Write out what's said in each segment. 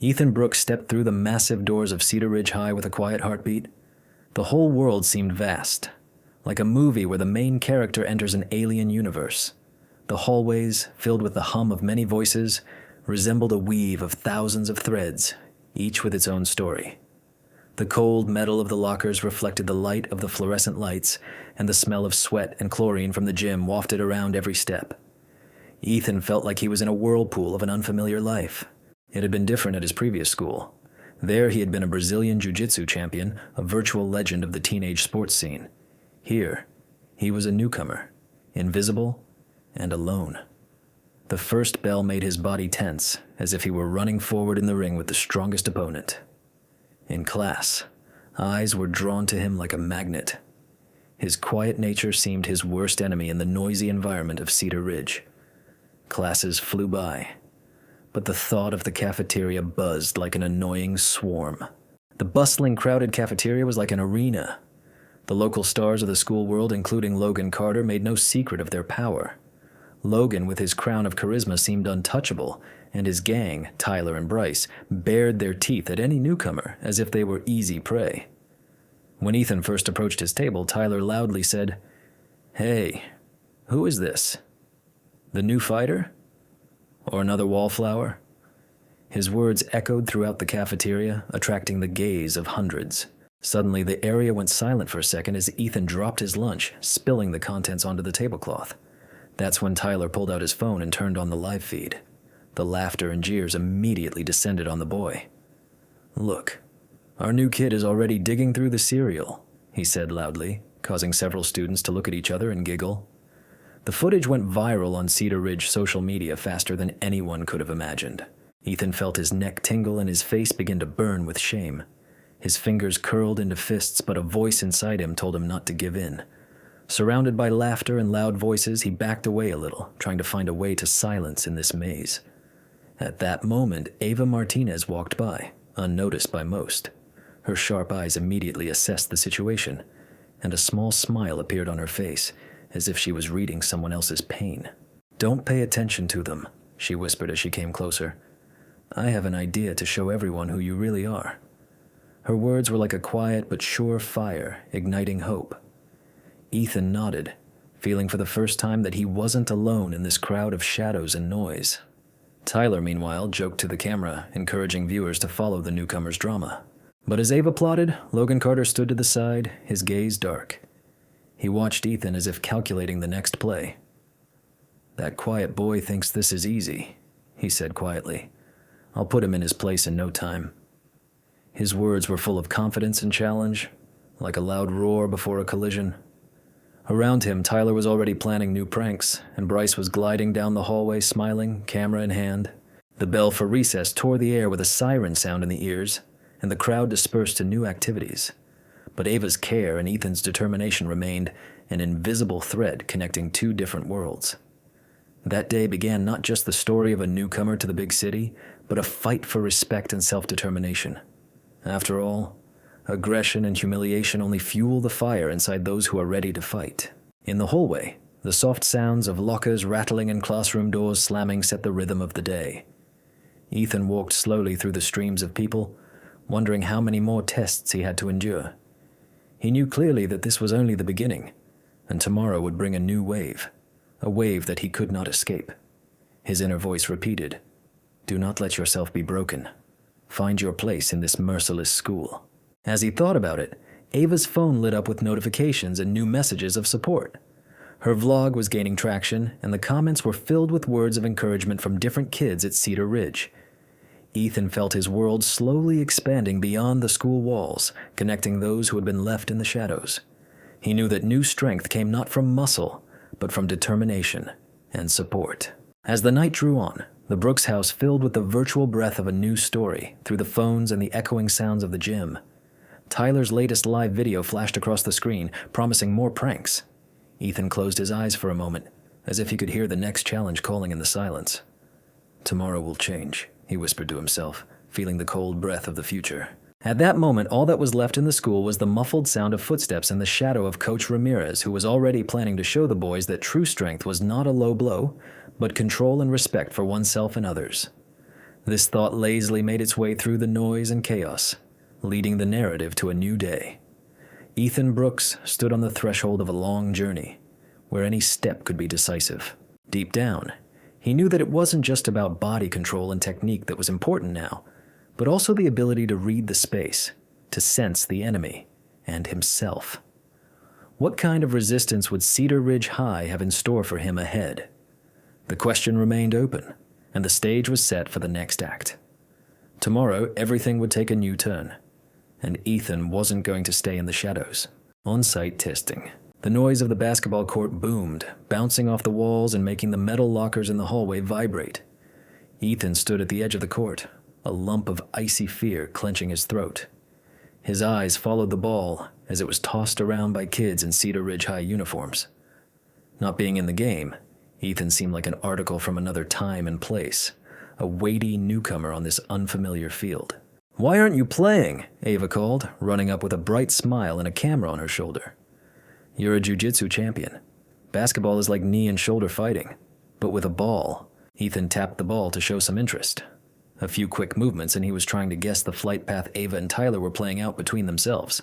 Ethan Brooks stepped through the massive doors of Cedar Ridge High with a quiet heartbeat. The whole world seemed vast, like a movie where the main character enters an alien universe. The hallways, filled with the hum of many voices, resembled a weave of thousands of threads, each with its own story. The cold metal of the lockers reflected the light of the fluorescent lights, and the smell of sweat and chlorine from the gym wafted around every step. Ethan felt like he was in a whirlpool of an unfamiliar life. It had been different at his previous school. There he had been a Brazilian jiu-jitsu champion, a virtual legend of the teenage sports scene. Here, he was a newcomer, invisible and alone. The first bell made his body tense, as if he were running forward in the ring with the strongest opponent. In class, eyes were drawn to him like a magnet. His quiet nature seemed his worst enemy in the noisy environment of Cedar Ridge. Classes flew by, but the thought of the cafeteria buzzed like an annoying swarm. The bustling, crowded cafeteria was like an arena. The local stars of the school world, including Logan Carter, made no secret of their power. Logan, with his crown of charisma, seemed untouchable, and his gang, Tyler and Bryce, bared their teeth at any newcomer as if they were easy prey. When Ethan first approached his table, Tyler loudly said, "Hey, who is this? The new fighter? Or another wallflower?" His words echoed throughout the cafeteria, attracting the gaze of hundreds. Suddenly, the area went silent for a second as Ethan dropped his lunch, spilling the contents onto the tablecloth. That's when Tyler pulled out his phone and turned on the live feed. The laughter and jeers immediately descended on the boy. "Look, our new kid is already digging through the cereal," he said loudly, causing several students to look at each other and giggle. The footage went viral on Cedar Ridge social media faster than anyone could have imagined. Ethan felt his neck tingle and his face begin to burn with shame. His fingers curled into fists, but a voice inside him told him not to give in. Surrounded by laughter and loud voices, he backed away a little, trying to find a way to silence in this maze. At that moment, Ava Martinez walked by, unnoticed by most. Her sharp eyes immediately assessed the situation, and a small smile appeared on her face, as if she was reading someone else's pain. "Don't pay attention to them," she whispered as she came closer. "I have an idea to show everyone who you really are." Her words were like a quiet but sure fire, igniting hope. Ethan nodded, feeling for the first time that he wasn't alone in this crowd of shadows and noise. Tyler, meanwhile, joked to the camera, encouraging viewers to follow the newcomer's drama. But as Ava plotted, Logan Carter stood to the side, his gaze dark. He watched Ethan as if calculating the next play. "That quiet boy thinks this is easy," he said quietly. "I'll put him in his place in no time." His words were full of confidence and challenge, like a loud roar before a collision. Around him, Tyler was already planning new pranks, and Bryce was gliding down the hallway smiling, camera in hand. The bell for recess tore the air with a siren sound in the ears, and the crowd dispersed to new activities. But Ava's care and Ethan's determination remained an invisible thread connecting two different worlds. That day began not just the story of a newcomer to the big city, but a fight for respect and self-determination. After all, aggression and humiliation only fuel the fire inside those who are ready to fight. In the hallway, the soft sounds of lockers rattling and classroom doors slamming set the rhythm of the day. Ethan walked slowly through the streams of people, wondering how many more tests he had to endure. He knew clearly that this was only the beginning, and tomorrow would bring a new wave, a wave that he could not escape. His inner voice repeated, "Do not let yourself be broken. Find your place in this merciless school." As he thought about it, Ava's phone lit up with notifications and new messages of support. Her vlog was gaining traction, and the comments were filled with words of encouragement from different kids at Cedar Ridge. Ethan felt his world slowly expanding beyond the school walls, connecting those who had been left in the shadows. He knew that new strength came not from muscle, but from determination and support. As the night drew on, the Brooks house filled with the virtual breath of a new story through the phones and the echoing sounds of the gym. Tyler's latest live video flashed across the screen, promising more pranks. Ethan closed his eyes for a moment, as if he could hear the next challenge calling in the silence. "Tomorrow will change," he whispered to himself, feeling the cold breath of the future. At that moment, all that was left in the school was the muffled sound of footsteps and the shadow of Coach Ramirez, who was already planning to show the boys that true strength was not a low blow, but control and respect for oneself and others. This thought lazily made its way through the noise and chaos, leading the narrative to a new day. Ethan Brooks stood on the threshold of a long journey, where any step could be decisive. Deep down, he knew that it wasn't just about body control and technique that was important now, but also the ability to read the space, to sense the enemy, and himself. What kind of resistance would Cedar Ridge High have in store for him ahead? The question remained open, and the stage was set for the next act. Tomorrow, everything would take a new turn, and Ethan wasn't going to stay in the shadows. On-site testing. The noise of the basketball court boomed, bouncing off the walls and making the metal lockers in the hallway vibrate. Ethan stood at the edge of the court, a lump of icy fear clenching his throat. His eyes followed the ball as it was tossed around by kids in Cedar Ridge High uniforms. Not being in the game, Ethan seemed like an article from another time and place, a weighty newcomer on this unfamiliar field. "Why aren't you playing?" Ava called, running up with a bright smile and a camera on her shoulder. "You're a jiu-jitsu champion. Basketball is like knee and shoulder fighting, but with a ball." Ethan tapped the ball to show some interest. A few quick movements and he was trying to guess the flight path Ava and Tyler were playing out between themselves.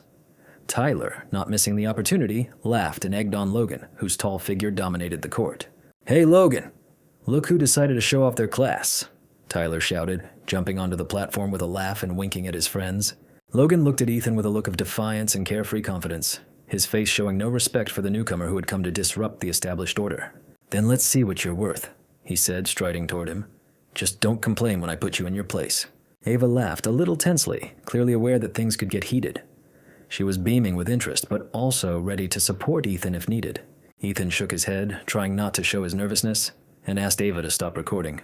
Tyler, not missing the opportunity, laughed and egged on Logan, whose tall figure dominated the court. "Hey Logan, look who decided to show off their class," Tyler shouted, jumping onto the platform with a laugh and winking at his friends. Logan looked at Ethan with a look of defiance and carefree confidence, his face showing no respect for the newcomer who had come to disrupt the established order. "Then let's see what you're worth," he said, striding toward him. "Just don't complain when I put you in your place." Ava laughed a little tensely, clearly aware that things could get heated. She was beaming with interest, but also ready to support Ethan if needed. Ethan shook his head, trying not to show his nervousness, and asked Ava to stop recording.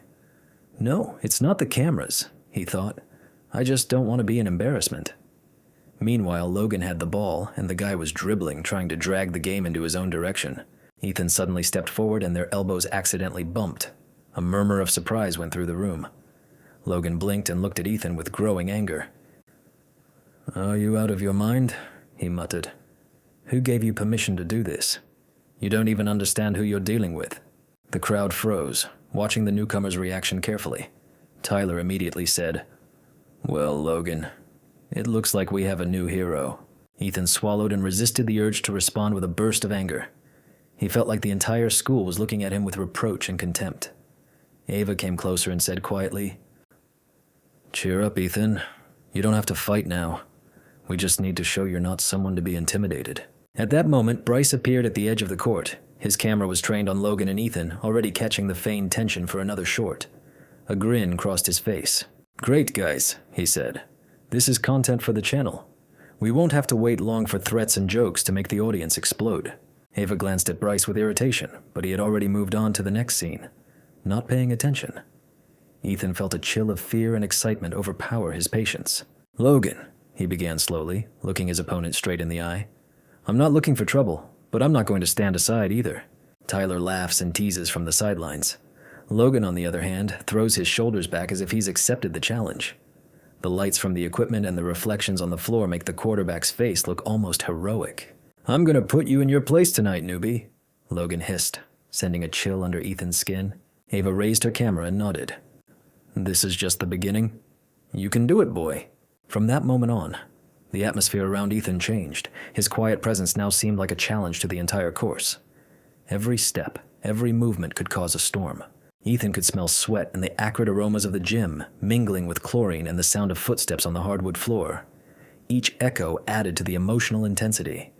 "No, it's not the cameras," he thought. "I just don't want to be an embarrassment." Meanwhile, Logan had the ball, and the guy was dribbling, trying to drag the game into his own direction. Ethan suddenly stepped forward, and their elbows accidentally bumped. A murmur of surprise went through the room. Logan blinked and looked at Ethan with growing anger. "Are you out of your mind?" he muttered. "Who gave you permission to do this? You don't even understand who you're dealing with." The crowd froze, watching the newcomer's reaction carefully. Tyler immediately said, "Well, Logan, it looks like we have a new hero." Ethan swallowed and resisted the urge to respond with a burst of anger. He felt like the entire school was looking at him with reproach and contempt. Ava came closer and said quietly, "Cheer up, Ethan. You don't have to fight now. We just need to show you're not someone to be intimidated." At that moment, Bryce appeared at the edge of the court. His camera was trained on Logan and Ethan, already catching the feigned tension for another short. A grin crossed his face. "Great, guys," he said. "This is content for the channel. We won't have to wait long for threats and jokes to make the audience explode." Ava glanced at Bryce with irritation, but he had already moved on to the next scene, not paying attention. Ethan felt a chill of fear and excitement overpower his patience. "Logan," he began slowly, looking his opponent straight in the eye. "I'm not looking for trouble, but I'm not going to stand aside either." Tyler laughs and teases from the sidelines. Logan, on the other hand, throws his shoulders back as if he's accepted the challenge. The lights from the equipment and the reflections on the floor make the quarterback's face look almost heroic. "I'm going to put you in your place tonight, newbie," Logan hissed, sending a chill under Ethan's skin. Ava raised her camera and nodded. "This is just the beginning. You can do it, boy." From that moment on, the atmosphere around Ethan changed. His quiet presence now seemed like a challenge to the entire course. Every step, every movement could cause a storm. Ethan could smell sweat and the acrid aromas of the gym, mingling with chlorine and the sound of footsteps on the hardwood floor. Each echo added to the emotional intensity.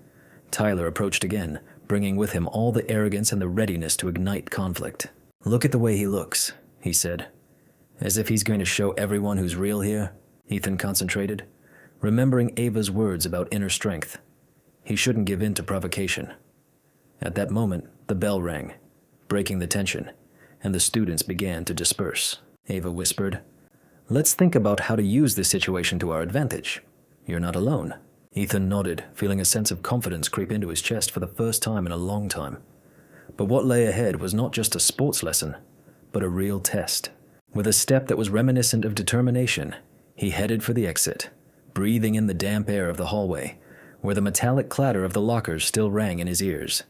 Tyler approached again, bringing with him all the arrogance and the readiness to ignite conflict. "Look at the way he looks," he said. "As if he's going to show everyone who's real here." Ethan concentrated, remembering Ava's words about inner strength. He shouldn't give in to provocation. At that moment, the bell rang, breaking the tension, and the students began to disperse. Ava whispered, "Let's think about how to use this situation to our advantage. You're not alone." Ethan nodded, feeling a sense of confidence creep into his chest for the first time in a long time. But what lay ahead was not just a sports lesson, but a real test. With a step that was reminiscent of determination, he headed for the exit, breathing in the damp air of the hallway, where the metallic clatter of the lockers still rang in his ears.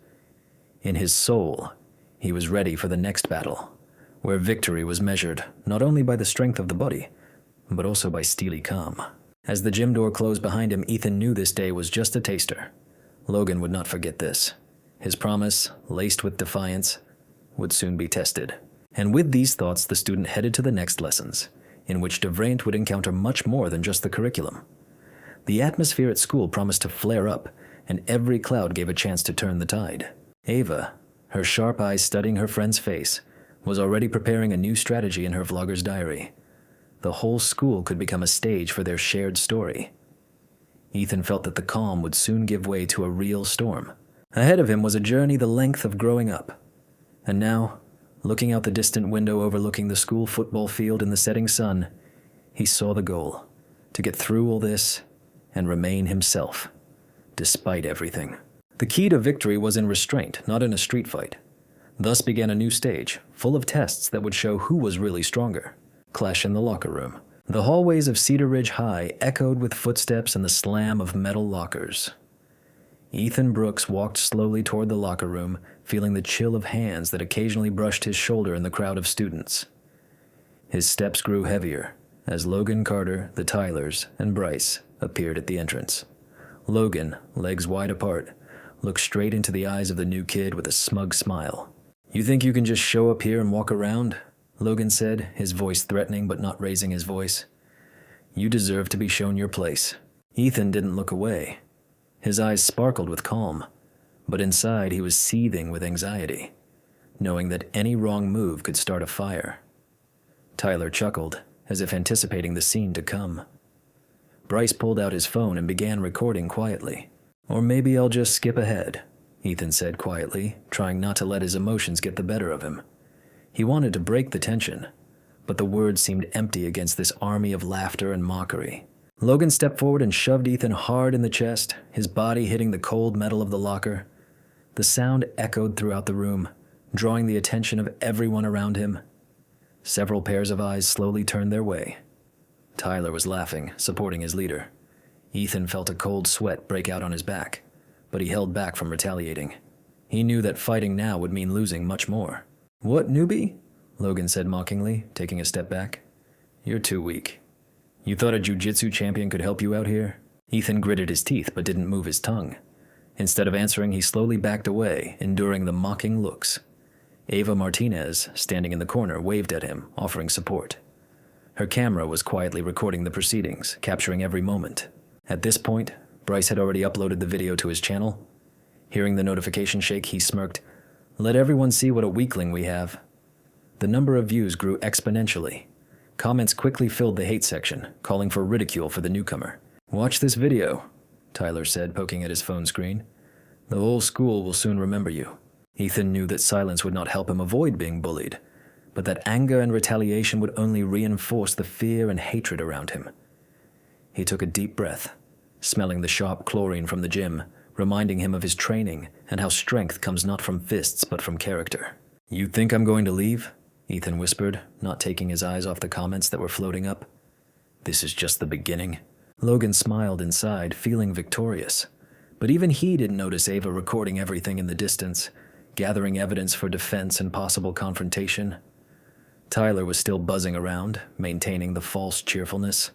In his soul, he was ready for the next battle, where victory was measured not only by the strength of the body, but also by steely calm. As the gym door closed behind him, Ethan knew this day was just a taster. Logan would not forget this. His promise, laced with defiance, would soon be tested. And with these thoughts, the student headed to the next lessons, in which de Vreemd would encounter much more than just the curriculum. The atmosphere at school promised to flare up, and every cloud gave a chance to turn the tide. Ava, her sharp eyes studying her friend's face, was already preparing a new strategy in her vlogger's diary. The whole school could become a stage for their shared story. Ethan felt that the calm would soon give way to a real storm. Ahead of him was a journey the length of growing up. And now, looking out the distant window overlooking the school football field in the setting sun, he saw the goal: to get through all this and remain himself, despite everything. The key to victory was in restraint, not in a street fight. Thus began a new stage, full of tests that would show who was really stronger. Clash in the locker room. The hallways of Cedar Ridge High echoed with footsteps and the slam of metal lockers. Ethan Brooks walked slowly toward the locker room, feeling the chill of hands that occasionally brushed his shoulder in the crowd of students. His steps grew heavier as Logan Carter, the Tylers, and Bryce appeared at the entrance. Logan, legs wide apart, looked straight into the eyes of the new kid with a smug smile. "You think you can just show up here and walk around?" Logan said, his voice threatening but not raising his voice. "You deserve to be shown your place." Ethan didn't look away. His eyes sparkled with calm, but inside he was seething with anxiety, knowing that any wrong move could start a fire. Tyler chuckled, as if anticipating the scene to come. Bryce pulled out his phone and began recording quietly. "Or maybe I'll just skip ahead," Ethan said quietly, trying not to let his emotions get the better of him. He wanted to break the tension, but the words seemed empty against this army of laughter and mockery. Logan stepped forward and shoved Ethan hard in the chest, his body hitting the cold metal of the locker. The sound echoed throughout the room, drawing the attention of everyone around him. Several pairs of eyes slowly turned their way. Tyler was laughing, supporting his leader. Ethan felt a cold sweat break out on his back, but he held back from retaliating. He knew that fighting now would mean losing much more. "What, newbie?" Logan said mockingly, taking a step back. "You're too weak. You thought a jiu-jitsu champion could help you out here?" Ethan gritted his teeth but didn't move his tongue. Instead of answering, he slowly backed away, enduring the mocking looks. Ava Martinez, standing in the corner, waved at him, offering support. Her camera was quietly recording the proceedings, capturing every moment. At this point, Bryce had already uploaded the video to his channel. Hearing the notification shake, he smirked. "Let everyone see what a weakling we have." The number of views grew exponentially. Comments quickly filled the hate section, calling for ridicule for the newcomer. "Watch this video," Tyler said, poking at his phone screen. "The whole school will soon remember you." Ethan knew that silence would not help him avoid being bullied, but that anger and retaliation would only reinforce the fear and hatred around him. He took a deep breath, smelling the sharp chlorine from the gym, reminding him of his training and how strength comes not from fists but from character. "You think I'm going to leave?" Ethan whispered, not taking his eyes off the comments that were floating up. "This is just the beginning." Logan smiled inside, feeling victorious. But even he didn't notice Ava recording everything in the distance, gathering evidence for defense and possible confrontation. Tyler was still buzzing around, maintaining the false cheerfulness.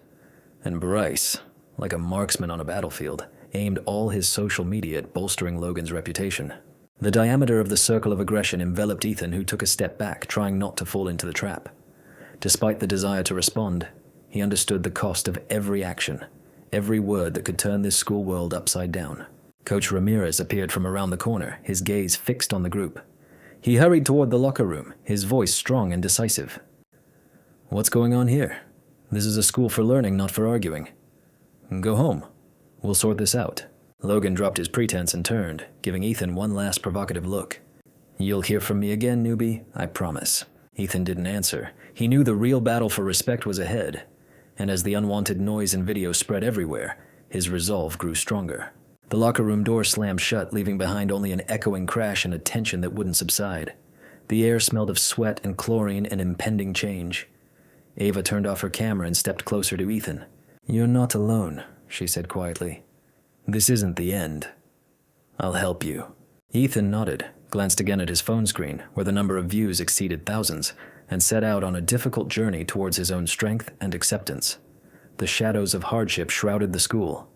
And Bryce, like a marksman on a battlefield, aimed all his social media at bolstering Logan's reputation. The diameter of the circle of aggression enveloped Ethan, who took a step back, trying not to fall into the trap. Despite the desire to respond, he understood the cost of every action, every word that could turn this school world upside down. Coach Ramirez appeared from around the corner, his gaze fixed on the group. He hurried toward the locker room, his voice strong and decisive. "What's going on here? This is a school for learning, not for arguing. Go home. We'll sort this out." Logan dropped his pretense and turned, giving Ethan one last provocative look. "You'll hear from me again, newbie, I promise." Ethan didn't answer. He knew the real battle for respect was ahead, and as the unwanted noise and video spread everywhere, his resolve grew stronger. The locker room door slammed shut, leaving behind only an echoing crash and a tension that wouldn't subside. The air smelled of sweat and chlorine and impending change. Ava turned off her camera and stepped closer to Ethan. "You're not alone," she said quietly. "This isn't the end. I'll help you." Ethan nodded, glanced again at his phone screen, where the number of views exceeded thousands, and set out on a difficult journey towards his own strength and acceptance. The shadows of hardship shrouded the school,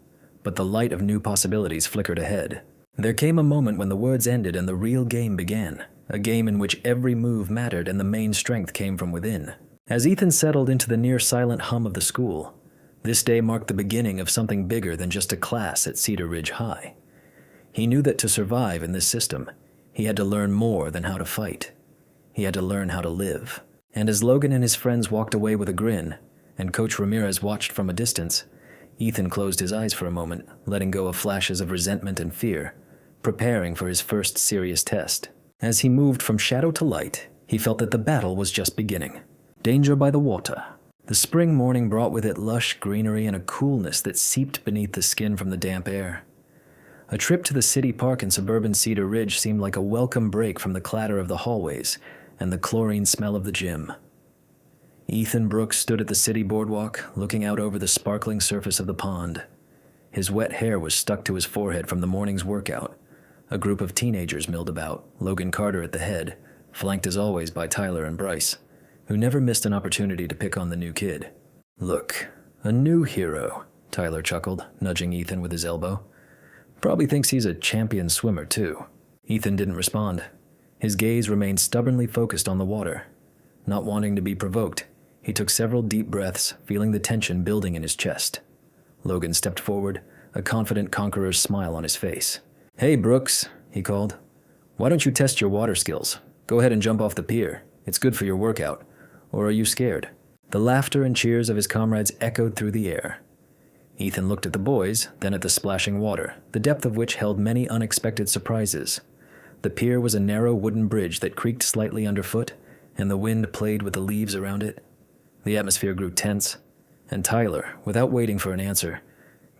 but the light of new possibilities flickered ahead. There came a moment when the words ended and the real game began, a game in which every move mattered and the main strength came from within. As Ethan settled into the near-silent hum of the school, this day marked the beginning of something bigger than just a class at Cedar Ridge High. He knew that to survive in this system, he had to learn more than how to fight. He had to learn how to live. And as Logan and his friends walked away with a grin, and Coach Ramirez watched from a distance, Ethan closed his eyes for a moment, letting go of flashes of resentment and fear, preparing for his first serious test. As he moved from shadow to light, he felt that the battle was just beginning. Danger by the water. The spring morning brought with it lush greenery and a coolness that seeped beneath the skin from the damp air. A trip to the city park in suburban Cedar Ridge seemed like a welcome break from the clatter of the hallways and the chlorine smell of the gym. Ethan Brooks stood at the city boardwalk, looking out over the sparkling surface of the pond. His wet hair was stuck to his forehead from the morning's workout. A group of teenagers milled about, Logan Carter at the head, flanked as always by Tyler and Bryce, who never missed an opportunity to pick on the new kid. "Look, a new hero," Tyler chuckled, nudging Ethan with his elbow. "Probably thinks he's a champion swimmer, too." Ethan didn't respond. His gaze remained stubbornly focused on the water. Not wanting to be provoked, he took several deep breaths, feeling the tension building in his chest. Logan stepped forward, a confident conqueror's smile on his face. "Hey, Brooks," he called. "Why don't you test your water skills? Go ahead and jump off the pier. It's good for your workout. Or are you scared?" The laughter and cheers of his comrades echoed through the air. Ethan looked at the boys, then at the splashing water, the depth of which held many unexpected surprises. The pier was a narrow wooden bridge that creaked slightly underfoot, and the wind played with the leaves around it. The atmosphere grew tense, and Tyler, without waiting for an answer,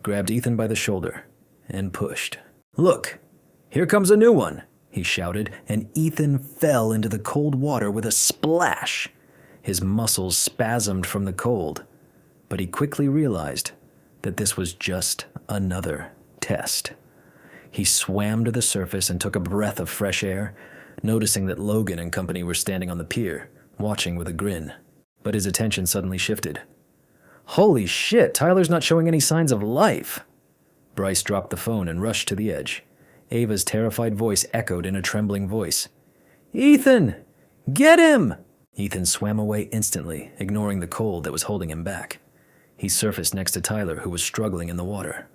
grabbed Ethan by the shoulder and pushed. "Look, here comes a new one," he shouted, and Ethan fell into the cold water with a splash. His muscles spasmed from the cold, but he quickly realized that this was just another test. He swam to the surface and took a breath of fresh air, noticing that Logan and company were standing on the pier, watching with a grin. But his attention suddenly shifted. "Holy shit, Tyler's not showing any signs of life!" Bryce dropped the phone and rushed to the edge. Ava's terrified voice echoed in a trembling voice. "Ethan! Get him!" Ethan swam away instantly, ignoring the cold that was holding him back. He surfaced next to Tyler, who was struggling in the water.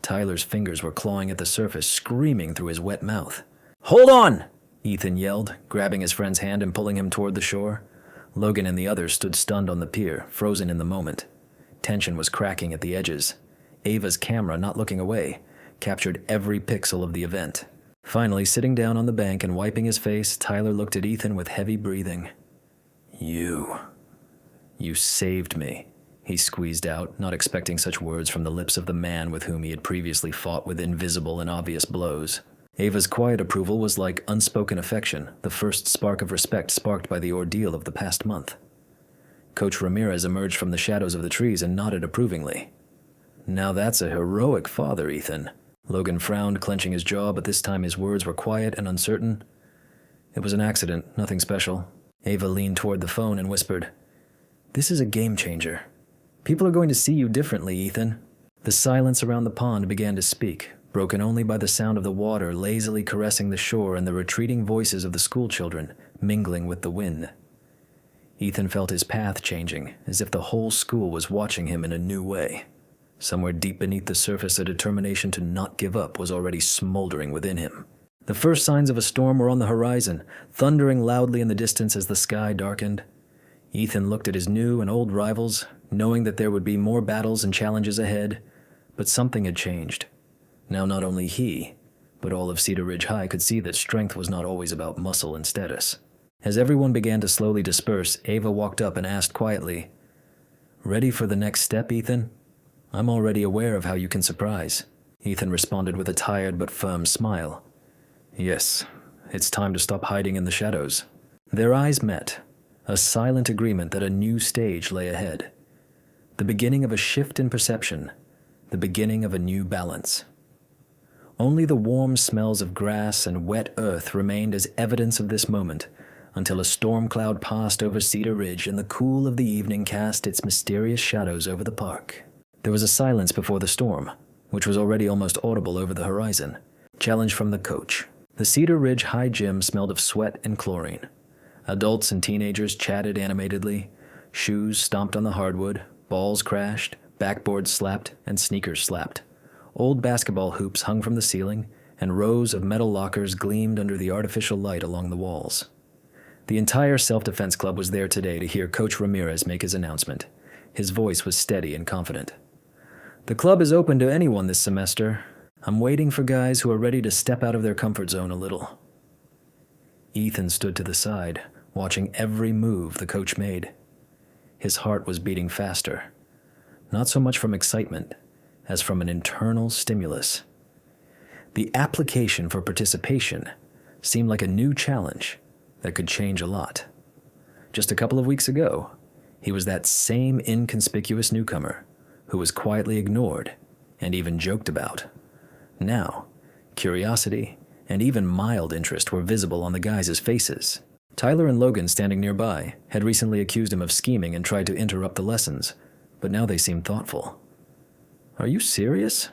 Tyler's fingers were clawing at the surface, screaming through his wet mouth. "Hold on!" Ethan yelled, grabbing his friend's hand and pulling him toward the shore. Logan and the others stood stunned on the pier, frozen in the moment. Tension was cracking at the edges. Ava's camera, not looking away, captured every pixel of the event. Finally, sitting down on the bank and wiping his face, Tyler looked at Ethan with heavy breathing. You saved me," he squeezed out, not expecting such words from the lips of the man with whom he had previously fought with invisible and obvious blows. Ava's quiet approval was like unspoken affection, the first spark of respect sparked by the ordeal of the past month. Coach Ramirez emerged from the shadows of the trees and nodded approvingly. "Now that's a heroic father, Ethan." Logan frowned, clenching his jaw, but this time his words were quiet and uncertain. "It was an accident, nothing special." Ava leaned toward the phone and whispered, "This is a game changer. People are going to see you differently, Ethan." The silence around the pond began to speak, broken only by the sound of the water lazily caressing the shore and the retreating voices of the schoolchildren mingling with the wind. Ethan felt his path changing, as if the whole school was watching him in a new way. Somewhere deep beneath the surface, a determination to not give up was already smoldering within him. The first signs of a storm were on the horizon, thundering loudly in the distance as the sky darkened. Ethan looked at his new and old rivals, knowing that there would be more battles and challenges ahead, but something had changed. Now not only he, but all of Cedar Ridge High could see that strength was not always about muscle and status. As everyone began to slowly disperse, Ava walked up and asked quietly, "Ready for the next step, Ethan? I'm already aware of how you can surprise." Ethan responded with a tired but firm smile. "Yes, it's time to stop hiding in the shadows." Their eyes met, a silent agreement that a new stage lay ahead. The beginning of a shift in perception, the beginning of a new balance. Only the warm smells of grass and wet earth remained as evidence of this moment, until a storm cloud passed over Cedar Ridge and the cool of the evening cast its mysterious shadows over the park. There was a silence before the storm, which was already almost audible over the horizon. Challenge from the coach. The Cedar Ridge High Gym smelled of sweat and chlorine. Adults and teenagers chatted animatedly. Shoes stomped on the hardwood, balls crashed, backboards slapped, and sneakers slapped. Old basketball hoops hung from the ceiling, and rows of metal lockers gleamed under the artificial light along the walls. The entire self-defense club was there today to hear Coach Ramirez make his announcement. His voice was steady and confident. "The club is open to anyone this semester. I'm waiting for guys who are ready to step out of their comfort zone a little." Ethan stood to the side, watching every move the coach made. His heart was beating faster, not so much from excitement as from an internal stimulus. The application for participation seemed like a new challenge that could change a lot. Just a couple of weeks ago, he was that same inconspicuous newcomer who was quietly ignored and even joked about. Now, curiosity and even mild interest were visible on the guys' faces. Tyler and Logan, standing nearby, had recently accused him of scheming and tried to interrupt the lessons, but now they seemed thoughtful. "Are you serious?"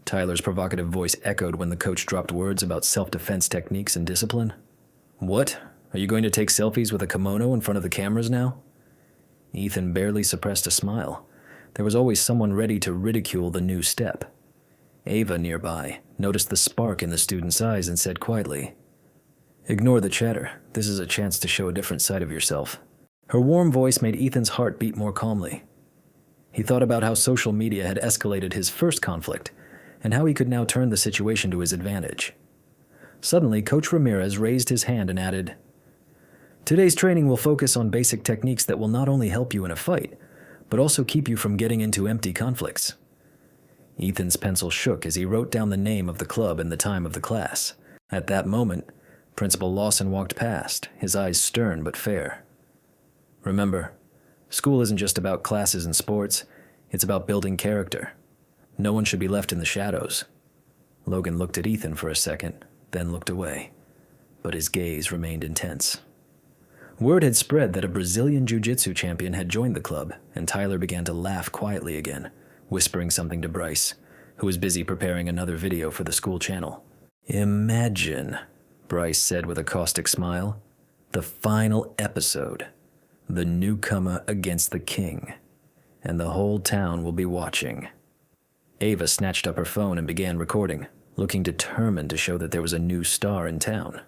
Tyler's provocative voice echoed when the coach dropped words about self-defense techniques and discipline. "What? Are you going to take selfies with a kimono in front of the cameras now?" Ethan barely suppressed a smile. There was always someone ready to ridicule the new step. Ava, nearby, noticed the spark in the student's eyes and said quietly, "Ignore the chatter. This is a chance to show a different side of yourself." Her warm voice made Ethan's heart beat more calmly. He thought about how social media had escalated his first conflict, and how he could now turn the situation to his advantage. Suddenly, Coach Ramirez raised his hand and added, "Today's training will focus on basic techniques that will not only help you in a fight, but also keep you from getting into empty conflicts." Ethan's pencil shook as he wrote down the name of the club and the time of the class. At that moment, Principal Lawson walked past, his eyes stern but fair. "Remember, school isn't just about classes and sports, it's about building character. No one should be left in the shadows." Logan looked at Ethan for a second, then looked away, but his gaze remained intense. Word had spread that a Brazilian jiu-jitsu champion had joined the club, and Tyler began to laugh quietly again, whispering something to Bryce, who was busy preparing another video for the school channel. "Imagine," Bryce said with a caustic smile, "the final episode. The newcomer against the king. And the whole town will be watching." Ava snatched up her phone and began recording, looking determined to show that there was a new star in town.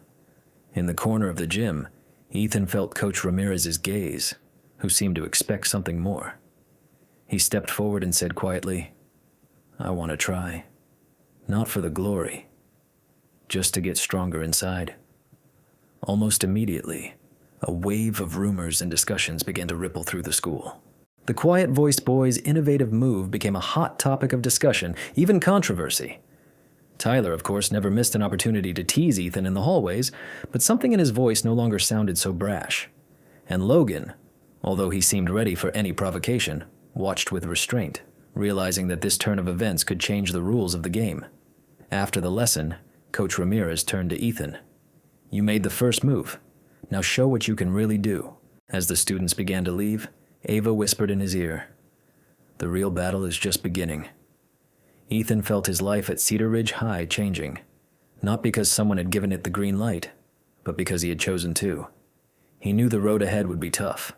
In the corner of the gym, Ethan felt Coach Ramirez's gaze, who seemed to expect something more. He stepped forward and said quietly, "I want to try. Not for the glory. Just to get stronger inside." Almost immediately, a wave of rumors and discussions began to ripple through the school. The quiet-voiced boy's innovative move became a hot topic of discussion, even controversy. Tyler, of course, never missed an opportunity to tease Ethan in the hallways, but something in his voice no longer sounded so brash. And Logan, although he seemed ready for any provocation, watched with restraint, realizing that this turn of events could change the rules of the game. After the lesson, Coach Ramirez turned to Ethan. "You made the first move. Now show what you can really do." As the students began to leave, Ava whispered in his ear, "The real battle is just beginning." Ethan felt his life at Cedar Ridge High changing, not because someone had given it the green light, but because he had chosen to. He knew the road ahead would be tough,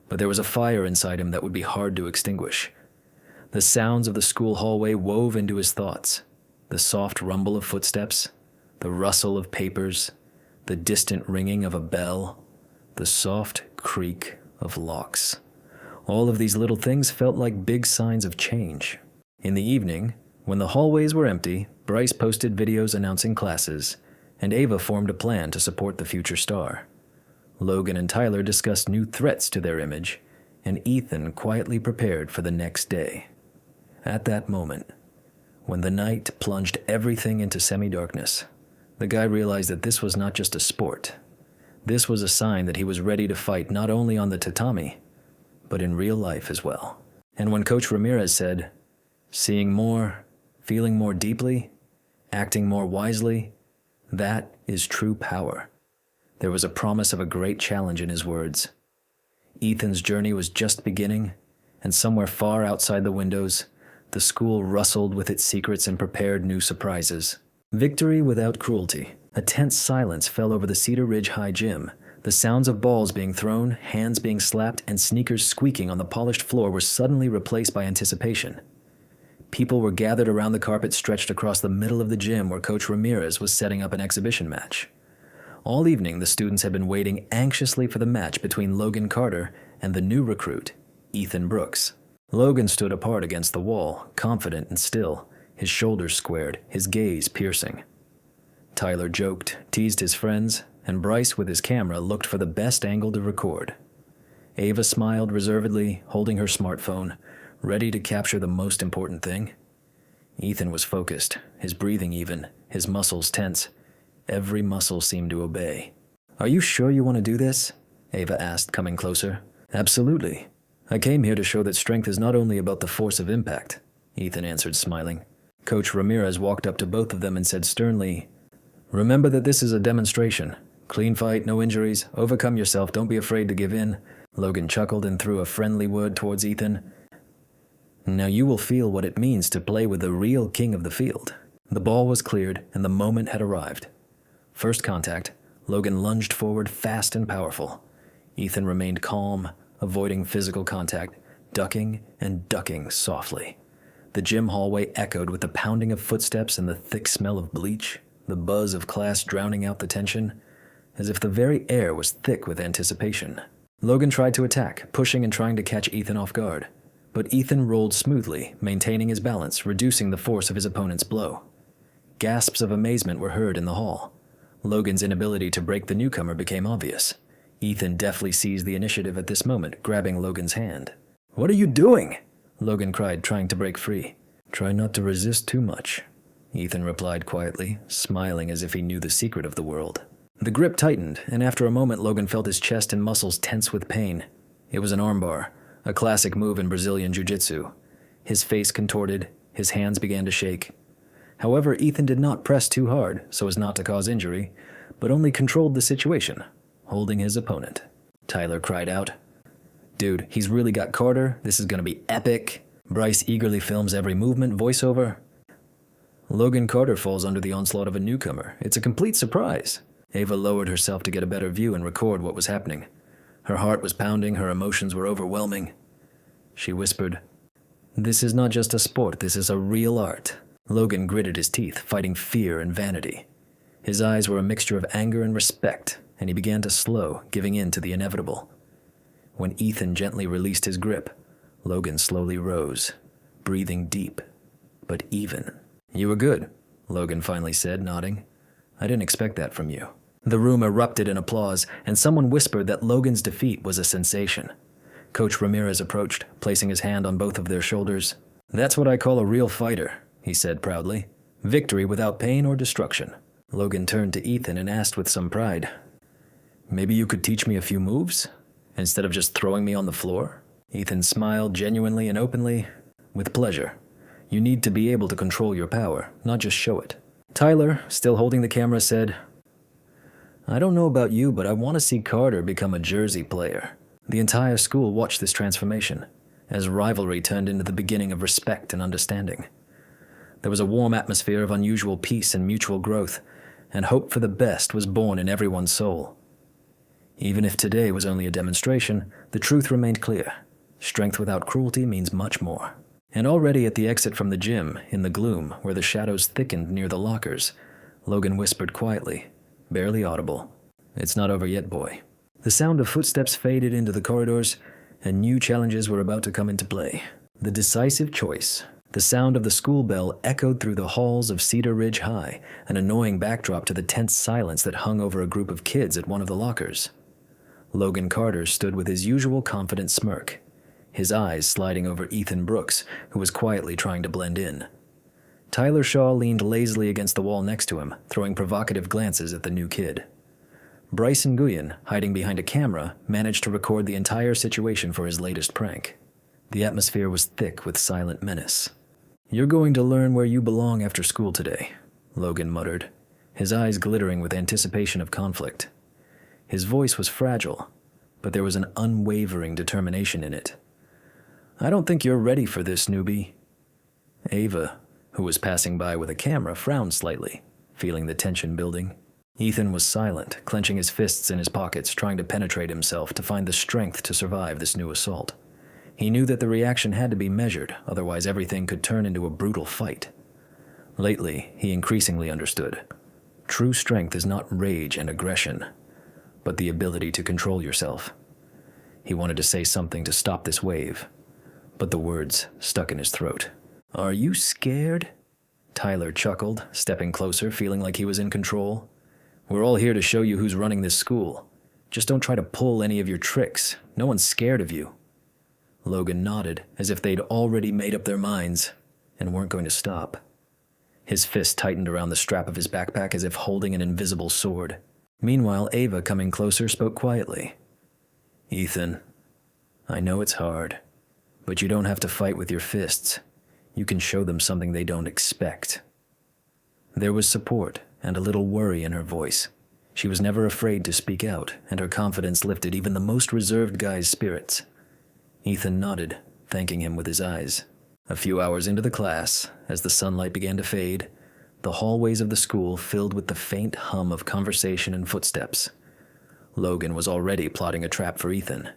but there was a fire inside him that would be hard to extinguish. The sounds of the school hallway wove into his thoughts, the soft rumble of footsteps, the rustle of papers, the distant ringing of a bell, the soft creak of locks. All of these little things felt like big signs of change. In the evening, when the hallways were empty, Bryce posted videos announcing classes, and Ava formed a plan to support the future star. Logan and Tyler discussed new threats to their image, and Ethan quietly prepared for the next day. At that moment, when the night plunged everything into semi-darkness, the guy realized that this was not just a sport. This was a sign that he was ready to fight not only on the tatami, but in real life as well. And when Coach Ramirez said, "Seeing more, feeling more deeply, acting more wisely, that is true power," There was a promise of a great challenge in his words. Ethan's journey was just beginning, and somewhere far outside the windows, the school rustled with its secrets and prepared new surprises. Victory without cruelty. A tense silence fell over the Cedar Ridge High gym. The sounds of balls being thrown, hands being slapped, and sneakers squeaking on the polished floor were suddenly replaced by anticipation. People were gathered around the carpet stretched across the middle of the gym where Coach Ramirez was setting up an exhibition match. All evening, the students had been waiting anxiously for the match between Logan Carter and the new recruit, Ethan Brooks. Logan stood apart against the wall, confident and still, his shoulders squared, his gaze piercing. Tyler joked, teased his friends, and Bryce, with his camera, looked for the best angle to record. Ava smiled reservedly, holding her smartphone, ready to capture the most important thing. Ethan was focused, his breathing even, his muscles tense. Every muscle seemed to obey. "Are you sure you want to do this?" Ava asked, coming closer. "Absolutely. I came here to show that strength is not only about the force of impact," Ethan answered, smiling. Coach Ramirez walked up to both of them and said sternly, "Remember that this is a demonstration. Clean fight, no injuries, overcome yourself, don't be afraid to give in." Logan chuckled and threw a friendly word towards Ethan. "Now you will feel what it means to play with the real king of the field." The ball was cleared and the moment had arrived. First contact, Logan lunged forward fast and powerful. Ethan remained calm, avoiding physical contact, ducking and ducking softly. The gym hallway echoed with the pounding of footsteps and the thick smell of bleach, the buzz of class drowning out the tension, as if the very air was thick with anticipation. Logan tried to attack, pushing and trying to catch Ethan off guard. But Ethan rolled smoothly, maintaining his balance, reducing the force of his opponent's blow. Gasps of amazement were heard in the hall. Logan's inability to break the newcomer became obvious. Ethan deftly seized the initiative at this moment, grabbing Logan's hand. "What are you doing?" Logan cried, trying to break free. "Try not to resist too much," Ethan replied quietly, smiling as if he knew the secret of the world. The grip tightened, and after a moment Logan felt his chest and muscles tense with pain. It was an armbar, a classic move in Brazilian Jiu-Jitsu. His face contorted, his hands began to shake. However, Ethan did not press too hard so as not to cause injury, but only controlled the situation, holding his opponent. Tyler cried out, "Dude, he's really got Carter. This is going to be epic." Bryce eagerly films every movement, voiceover. "Logan Carter falls under the onslaught of a newcomer. It's a complete surprise." Ava lowered herself to get a better view and record what was happening. Her heart was pounding, her emotions were overwhelming. She whispered, "This is not just a sport, this is a real art." Logan gritted his teeth, fighting fear and vanity. His eyes were a mixture of anger and respect, and he began to slow, giving in to the inevitable. When Ethan gently released his grip, Logan slowly rose, breathing deep, but even. "You were good," Logan finally said, nodding. "I didn't expect that from you." The room erupted in applause, and someone whispered that Logan's defeat was a sensation. Coach Ramirez approached, placing his hand on both of their shoulders. "That's what I call a real fighter," he said proudly. "Victory without pain or destruction." Logan turned to Ethan and asked with some pride, "Maybe you could teach me a few moves, instead of just throwing me on the floor?" Ethan smiled genuinely and openly. "With pleasure. You need to be able to control your power, not just show it." Tyler, still holding the camera, said, "I don't know about you, but I want to see Carter become a Jersey player." The entire school watched this transformation, as rivalry turned into the beginning of respect and understanding. There was a warm atmosphere of unusual peace and mutual growth, and hope for the best was born in everyone's soul. Even if today was only a demonstration, the truth remained clear. Strength without cruelty means much more. And already at the exit from the gym, in the gloom, where the shadows thickened near the lockers, Logan whispered quietly, barely audible, "It's not over yet, boy." The sound of footsteps faded into the corridors, and new challenges were about to come into play. The decisive choice. The sound of the school bell echoed through the halls of Cedar Ridge High, an annoying backdrop to the tense silence that hung over a group of kids at one of the lockers. Logan Carter stood with his usual confident smirk, his eyes sliding over Ethan Brooks, who was quietly trying to blend in. Tyler Shaw leaned lazily against the wall next to him, throwing provocative glances at the new kid. Bryce Nguyen, hiding behind a camera, managed to record the entire situation for his latest prank. The atmosphere was thick with silent menace. "You're going to learn where you belong after school today," Logan muttered, his eyes glittering with anticipation of conflict. His voice was fragile, but there was an unwavering determination in it. "I don't think you're ready for this, newbie." Ava, who was passing by with a camera, frowned slightly, feeling the tension building. Ethan was silent, clenching his fists in his pockets, trying to penetrate himself to find the strength to survive this new assault. He knew that the reaction had to be measured, otherwise everything could turn into a brutal fight. Lately, he increasingly understood. True strength is not rage and aggression, but the ability to control yourself. He wanted to say something to stop this wave, but the words stuck in his throat. "Are you scared?" Tyler chuckled, stepping closer, feeling like he was in control. "We're all here to show you who's running this school. Just don't try to pull any of your tricks. No one's scared of you." Logan nodded, as if they'd already made up their minds and weren't going to stop. His fist tightened around the strap of his backpack as if holding an invisible sword. Meanwhile, Ava, coming closer, spoke quietly. "Ethan, I know it's hard, but you don't have to fight with your fists. You can show them something they don't expect." There was support and a little worry in her voice. She was never afraid to speak out, and her confidence lifted even the most reserved guy's spirits. Ethan nodded, thanking him with his eyes. A few hours into the class, as the sunlight began to fade, the hallways of the school filled with the faint hum of conversation and footsteps. Logan was already plotting a trap for Ethan.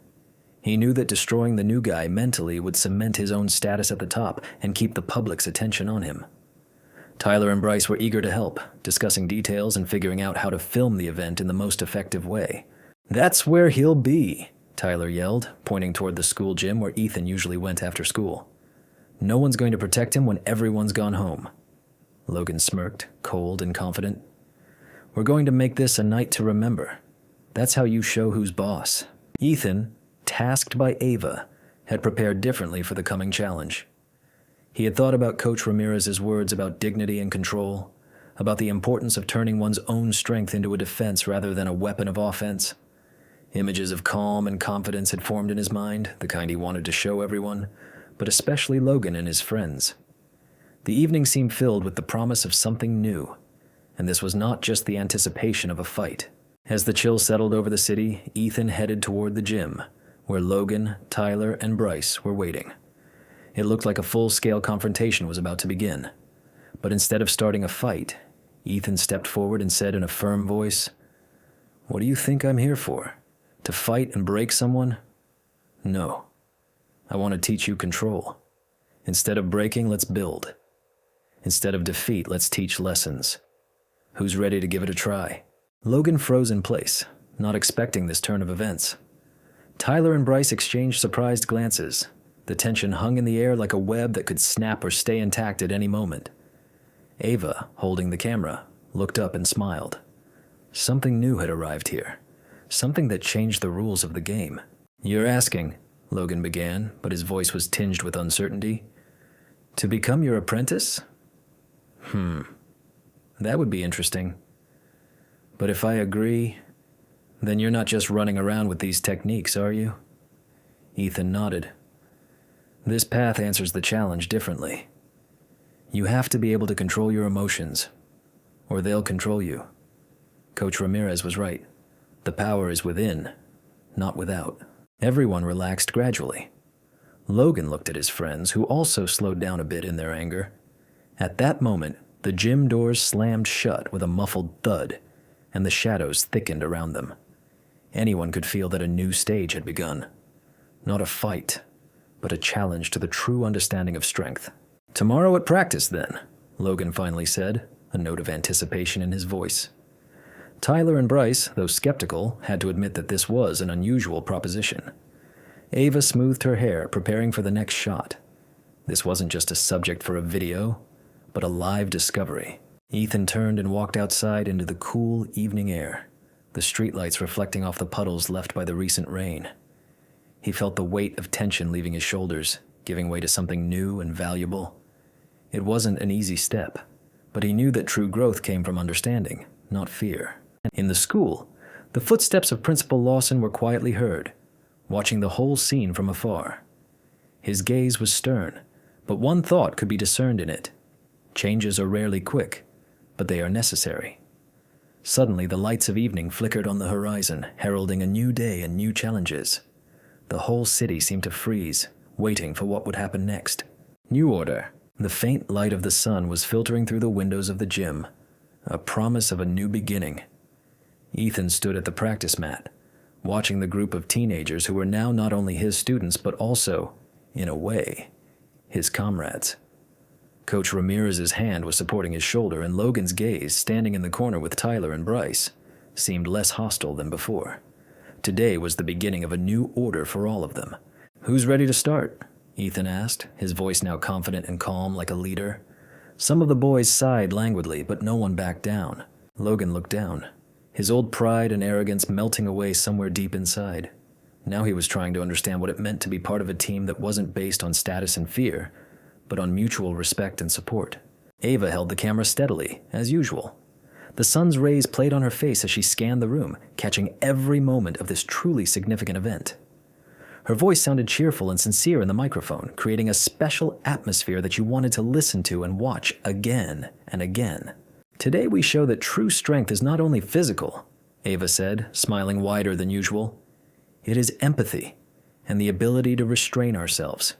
He knew that destroying the new guy mentally would cement his own status at the top and keep the public's attention on him. Tyler and Bryce were eager to help, discussing details and figuring out how to film the event in the most effective way. "That's where he'll be," Tyler yelled, pointing toward the school gym where Ethan usually went after school. "No one's going to protect him when everyone's gone home." Logan smirked, cold and confident. "We're going to make this a night to remember. That's how you show who's boss." Ethan, tasked by Ava, had prepared differently for the coming challenge. He had thought about Coach Ramirez's words about dignity and control, about the importance of turning one's own strength into a defense rather than a weapon of offense. Images of calm and confidence had formed in his mind, the kind he wanted to show everyone, but especially Logan and his friends. The evening seemed filled with the promise of something new, and this was not just the anticipation of a fight. As the chill settled over the city, Ethan headed toward the gym, where Logan, Tyler, and Bryce were waiting. It looked like a full-scale confrontation was about to begin, but instead of starting a fight, Ethan stepped forward and said in a firm voice, "What do you think I'm here for? To fight and break someone? No. I want to teach you control. Instead of breaking, let's build. Instead of defeat, let's teach lessons. Who's ready to give it a try?" Logan froze in place, not expecting this turn of events. Tyler and Bryce exchanged surprised glances. The tension hung in the air like a web that could snap or stay intact at any moment. Ava, holding the camera, looked up and smiled. Something new had arrived here. Something that changed the rules of the game. "You're asking," Logan began, but his voice was tinged with uncertainty. "To become your apprentice? That would be interesting. But if I agree, then you're not just running around with these techniques, are you?" Ethan nodded. "This path answers the challenge differently. You have to be able to control your emotions, or they'll control you. Coach Ramirez was right. The power is within, not without." Everyone relaxed gradually. Logan looked at his friends, who also slowed down a bit in their anger. At that moment, the gym doors slammed shut with a muffled thud, and the shadows thickened around them. Anyone could feel that a new stage had begun. Not a fight, but a challenge to the true understanding of strength. "Tomorrow at practice, then," Logan finally said, a note of anticipation in his voice. Tyler and Bryce, though skeptical, had to admit that this was an unusual proposition. Ava smoothed her hair, preparing for the next shot. This wasn't just a subject for a video, but a live discovery. Ethan turned and walked outside into the cool evening air, the streetlights reflecting off the puddles left by the recent rain. He felt the weight of tension leaving his shoulders, giving way to something new and valuable. It wasn't an easy step, but he knew that true growth came from understanding, not fear. In the school, the footsteps of Principal Lawson were quietly heard, watching the whole scene from afar. His gaze was stern, but one thought could be discerned in it. Changes are rarely quick, but they are necessary. Suddenly, the lights of evening flickered on the horizon, heralding a new day and new challenges. The whole city seemed to freeze, waiting for what would happen next. New order. The faint light of the sun was filtering through the windows of the gym, a promise of a new beginning. Ethan stood at the practice mat, watching the group of teenagers who were now not only his students but also, in a way, his comrades. Coach Ramirez's hand was supporting his shoulder, and Logan's gaze, standing in the corner with Tyler and Bryce, seemed less hostile than before. Today was the beginning of a new order for all of them. "Who's ready to start?" Ethan asked, his voice now confident and calm like a leader. Some of the boys sighed languidly, but no one backed down. Logan looked down, his old pride and arrogance melting away somewhere deep inside. Now he was trying to understand what it meant to be part of a team that wasn't based on status and fear, but on mutual respect and support. Ava held the camera steadily, as usual. The sun's rays played on her face as she scanned the room, catching every moment of this truly significant event. Her voice sounded cheerful and sincere in the microphone, creating a special atmosphere that you wanted to listen to and watch again and again. "Today we show that true strength is not only physical," Ava said, smiling wider than usual. "It is empathy and the ability to restrain ourselves.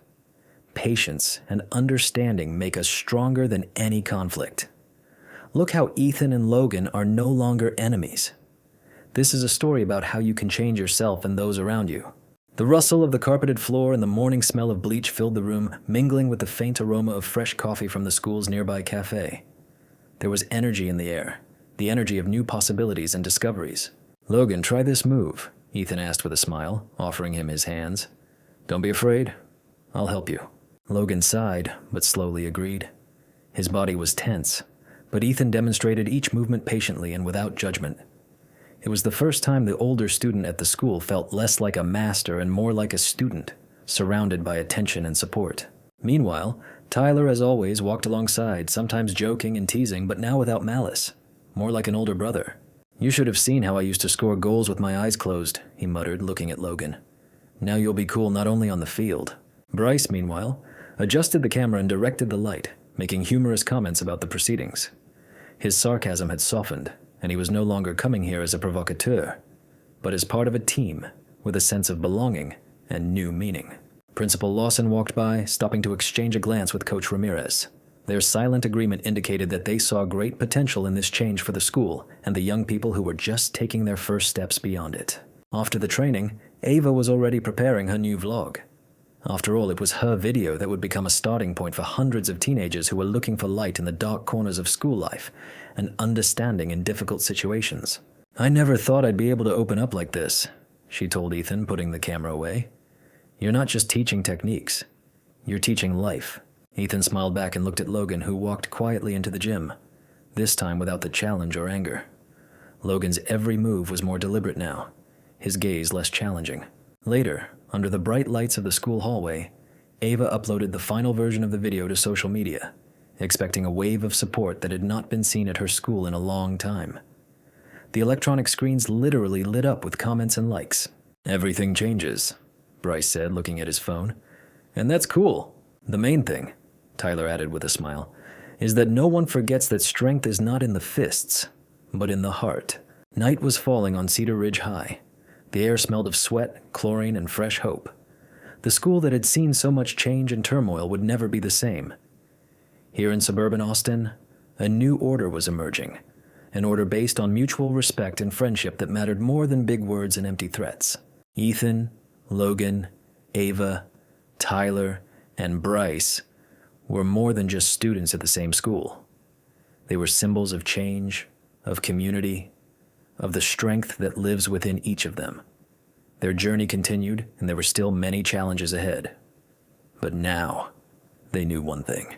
Patience and understanding make us stronger than any conflict. Look how Ethan and Logan are no longer enemies. This is a story about how you can change yourself and those around you." The rustle of the carpeted floor and the morning smell of bleach filled the room, mingling with the faint aroma of fresh coffee from the school's nearby cafe. There was energy in the air, the energy of new possibilities and discoveries. "Logan, try this move," Ethan asked with a smile, offering him his hands. "Don't be afraid. I'll help you." Logan sighed, but slowly agreed. His body was tense, but Ethan demonstrated each movement patiently and without judgment. It was the first time the older student at the school felt less like a master and more like a student, surrounded by attention and support. Meanwhile, Tyler, as always, walked alongside, sometimes joking and teasing, but now without malice, more like an older brother. "You should have seen how I used to score goals with my eyes closed," he muttered, looking at Logan. "Now you'll be cool not only on the field." Bryce, meanwhile, adjusted the camera and directed the light, making humorous comments about the proceedings. His sarcasm had softened, and he was no longer coming here as a provocateur, but as part of a team with a sense of belonging and new meaning. Principal Lawson walked by, stopping to exchange a glance with Coach Ramirez. Their silent agreement indicated that they saw great potential in this change for the school and the young people who were just taking their first steps beyond it. After the training, Ava was already preparing her new vlog. After all, it was her video that would become a starting point for hundreds of teenagers who were looking for light in the dark corners of school life and understanding in difficult situations. "I never thought I'd be able to open up like this," she told Ethan, putting the camera away. "You're not just teaching techniques. You're teaching life." Ethan smiled back and looked at Logan, who walked quietly into the gym, this time without the challenge or anger. Logan's every move was more deliberate now, his gaze less challenging. Later, under the bright lights of the school hallway, Ava uploaded the final version of the video to social media, expecting a wave of support that had not been seen at her school in a long time. The electronic screens literally lit up with comments and likes. "Everything changes," Bryce said, looking at his phone. "And that's cool. The main thing," Tyler added with a smile, "is that no one forgets that strength is not in the fists, but in the heart." Night was falling on Cedar Ridge High. The air smelled of sweat, chlorine, and fresh hope. The school that had seen so much change and turmoil would never be the same. Here in suburban Austin, a new order was emerging, an order based on mutual respect and friendship that mattered more than big words and empty threats. Ethan, Logan, Ava, Tyler, and Bryce were more than just students at the same school. They were symbols of change, of community, of the strength that lives within each of them. Their journey continued, and there were still many challenges ahead. But now, they knew one thing.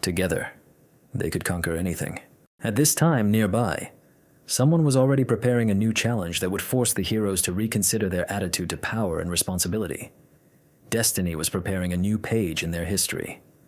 Together, they could conquer anything. At this time, nearby, someone was already preparing a new challenge that would force the heroes to reconsider their attitude to power and responsibility. Destiny was preparing a new page in their history.